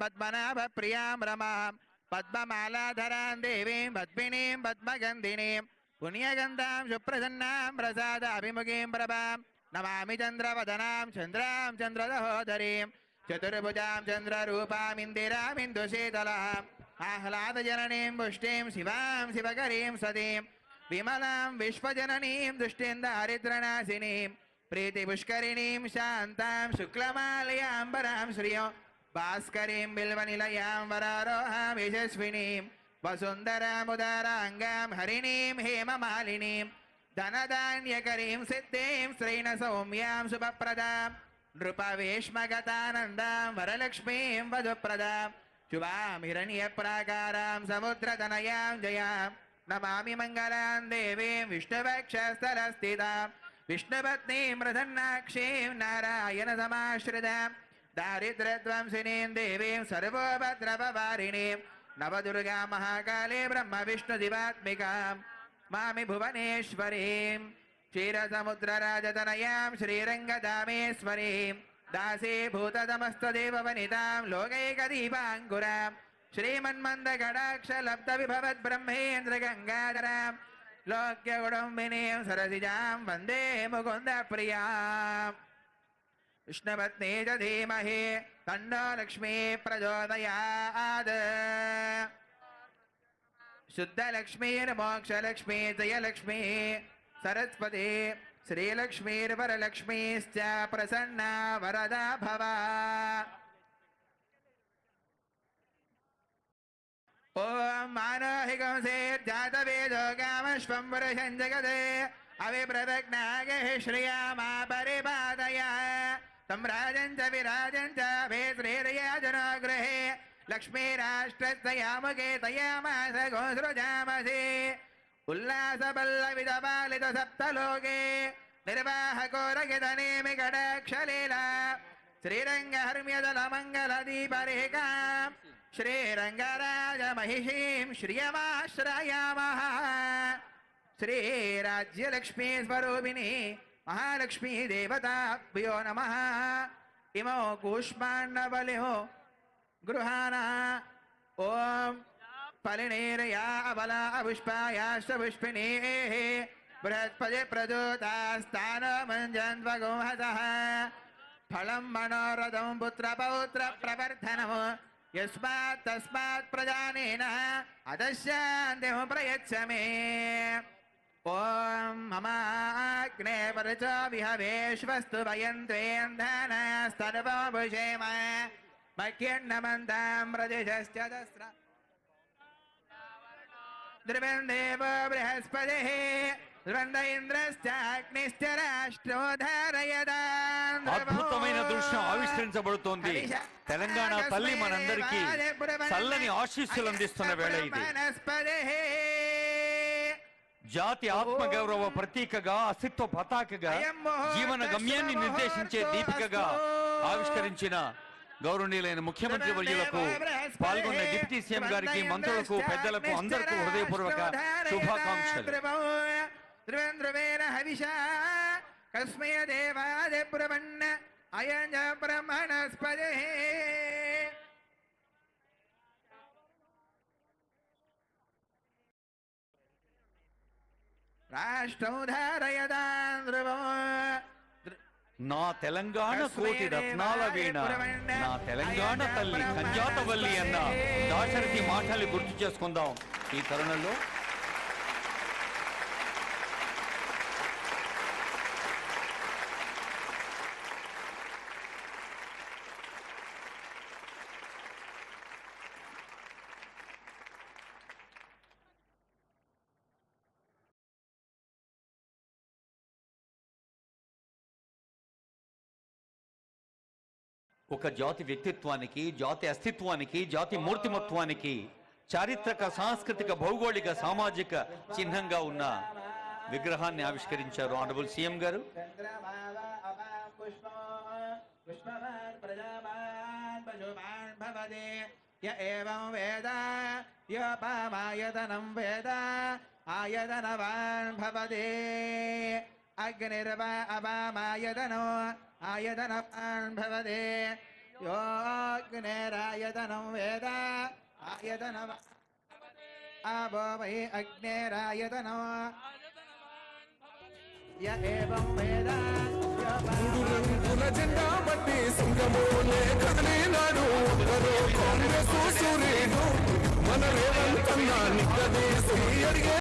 पद्मनाभ प्रियां रमां पद्ममालाधरां देवीं पद्मिनीं पद्मगन्धिनीं पुण्यगन्धां सुप्रसन्नां प्रसाद अभिमुखीं प्रभां नमामि चन्द्रवदनां चन्द्रां चन्द्रदहोदरीं चतुर्भुजां चन्द्ररूपां इन्दिरामिन्दुशीतलाम् आह्लादजननीं पुष्टिं शिवां शिवकरीं सतीं विमलां विश्वजननीं दुष्टिं दारिद्र्यनाशिनीं प्रीतिपुष्करिणीं शान्तां शुक्लमालयाम्बरां श्रियो भास्करीं बिल्वनिलयां वरारोहां यशस्विनीं वसुन्धरामुदाराङ्गां हरिणीं हेममालिनीं धनधान्यकरीं सिद्धिं श्रीणसौम्यां शुभप्रदां नृपवेश्मगतानन्दां वरलक्ष्मीं वधुप्रदां शुभां हिरण्यप्राकारां समुद्रतनयां जयां नमामि मङ्गलां देवीं विष्णुवक्षस्थलस्थितां विष्णुपत्नीं मृदन्नाक्षीं नारायणसमाश्रितां दारिद्र्यध्वंसिनीं देवीं सर्वोपद्रववारिणीं नवदुर्गा महाकाले ब्रह्मविष्णुदिवात्मिकां मामि भुवनेश्वरीं क्षीरसमुद्रराजतनयां श्रीरङ्गधामेश्वरीं दासीभूततमस्तदेववनितां लोकैकदीपाङ्कुरां श्रीमन्मन्दकटाक्षलब्धविभवद्ब्रह्मेन्द्रगङ्गाधरां लोक्यकुटुम्बिनीं सरसिजां वन्दे मुकुन्दप्रियाम् विष्णुपत्नी च धीमहि तन्नो लक्ष्मी प्रचोदयात् शुद्धलक्ष्मीर्मोक्षलक्ष्मी जयलक्ष्मी सरस्वती श्रीलक्ष्मीर्वरलक्ष्मीश्च प्रसन्ना वरदा भव ओम मानोहिकंसेर्जातवेदो कामश्वं पुरुषं जगते अविप्रदग्नागे श्रियामा परिपादय तं राजं च विराजं च भे श्रीर्यजनो गृहे लक्ष्मीराष्ट्रस्तयामुखे तयामास गोसृजामसि उल्लासपल्लविदपालित सप्तलोके निर्वाहकोरगितनेमि कटाक्षलीला श्रीरङ्गहर्म्यदलमङ्गलदीपरेखां श्रीरङ्गराजमहिषीं श्रियमाश्रयामः श्रीराज्यलक्ष्मी स्वरूपिणी महालक्ष्मी देवताभ्यो नमः इमो कूष्माण्डबलिहो गृहाणः ओम फलिनेरया अबला पुष्पायाश्च पुष्पिणीः बृहस्पति प्रचोदास्तानमञ्जन्वगोहसः फलं मनोरथं पुत्रपौत्र प्रवर्धनम् यस्मात् तस्मात् प्रजानेन अदस्यान्तिं प्रयच्छ मे ओम ममाग्ने परचो विहवेश्वस्तु वयन्त्वेन्धनस्तर्वभुषेम मह्यन्नमन्तां प्रदिशश्च दस्र द्रवन् देवो बृहस्पतिः ध्रुवन्त इंद्रश्चाग्निश्च राष्ट्रो धारयताम् అద్భుతమైన దృశ్యం ఆవిష్కరించబడుతోంది. తెలంగాణ తల్లి మనందరికీ చల్లని ఆశీస్సులు అందిస్తున్న వేళ ఇది. జాతి ఆత్మగౌరవ ప్రతీకగా, అస్తిత్వ పతాకగా, జీవన గమ్యాన్ని నిర్దేశించే దీపికగా ఆవిష్కరించిన గౌరవనీయులైన ముఖ్యమంత్రి వర్యులకు, పాల్గొన్న డిప్యూటీ సీఎం గారికి, మంత్రులకు, పెద్దలకు అందరికీ హృదయపూర్వక శుభాకాంక్షలు. కస్మయ దేవాయ బ్రహ్మణ అయం బ్రహ్మణస్పదే రాష్ట్రం ధారయతాం ధ్రువం. నా తెలంగాణ కోటి రత్నాల వీణ, నా తెలంగాణ తల్లి కంజాతవల్లి అన్న దాశరథి మాటలు గుర్తు చేసుకుందాం ఈ తరుణంలో. ఒక జాతి వ్యక్తిత్వానికి, జాతి అస్తిత్వానికి, జాతి మూర్తిమత్వానికి చారిత్రక, సాంస్కృతిక, భౌగోళిక, సామాజిక చిహ్నంగా ఉన్న విగ్రహాన్ని ఆవిష్కరించారు ఆనరబుల్ సీఎం గారు. अग्निर्वा अवामायतनो आयतनवान् भवते योऽग्नेरायतनं वेद आयतनम् आबो वै अग्नेरायतनो य एवं वेद రంగుల జెండా బట్టి సింగమోలే కదిలినాడు ఉత్తరు కాంగ్రెస్ సూర్యుడు మన రేవంతన్న నిక్కదీసి అడిగే